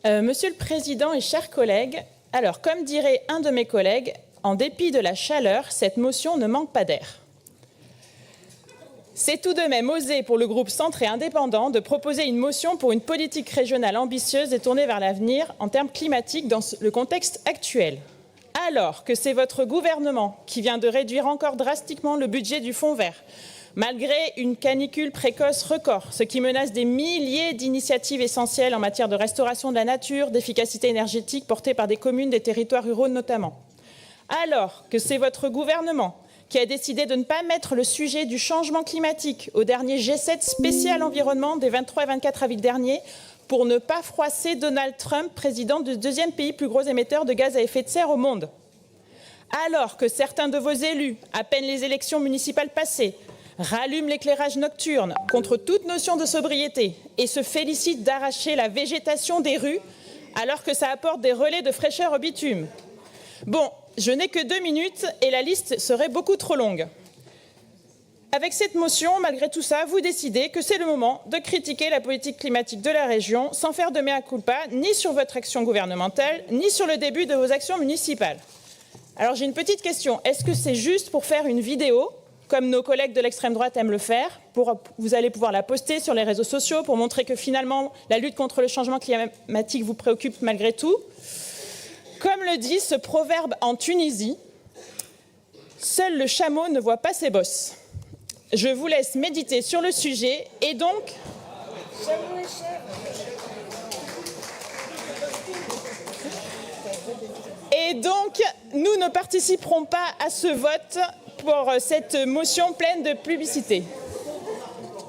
Monsieur le Président et chers collègues, alors comme dirait un de mes collègues, en dépit de la chaleur, cette motion ne manque pas d'air. C'est tout de même osé pour le groupe Centre et Indépendant de proposer une motion pour une politique régionale ambitieuse et tournée vers l'avenir en termes climatiques dans le contexte actuel. Alors que c'est votre gouvernement qui vient de réduire encore drastiquement le budget du Fonds vert, malgré une canicule précoce record, ce qui menace des milliers d'initiatives essentielles en matière de restauration de la nature, d'efficacité énergétique portées par des communes, des territoires ruraux notamment. Alors que c'est votre gouvernement qui a décidé de ne pas mettre le sujet du changement climatique au dernier G7 spécial environnement des 23 et 24 avril dernier pour ne pas froisser Donald Trump, président du deuxième pays plus gros émetteur de gaz à effet de serre au monde. Alors que certains de vos élus, à peine les élections municipales passées, rallument l'éclairage nocturne contre toute notion de sobriété et se félicitent d'arracher la végétation des rues alors que ça apporte des relais de fraîcheur au bitume. Bon, je n'ai que 2 minutes et la liste serait beaucoup trop longue. Avec cette motion, malgré tout ça, vous décidez que c'est le moment de critiquer la politique climatique de la région sans faire de mea culpa, ni sur votre action gouvernementale, ni sur le début de vos actions municipales. Alors j'ai une petite question, est-ce que c'est juste pour faire une vidéo, comme nos collègues de l'extrême droite aiment le faire, vous allez pouvoir la poster sur les réseaux sociaux pour montrer que finalement la lutte contre le changement climatique vous préoccupe malgré tout? Comme le dit ce proverbe en Tunisie, seul le chameau ne voit pas ses bosses. Je vous laisse méditer sur le sujet et donc... nous ne participerons pas à ce vote pour cette motion pleine de publicité.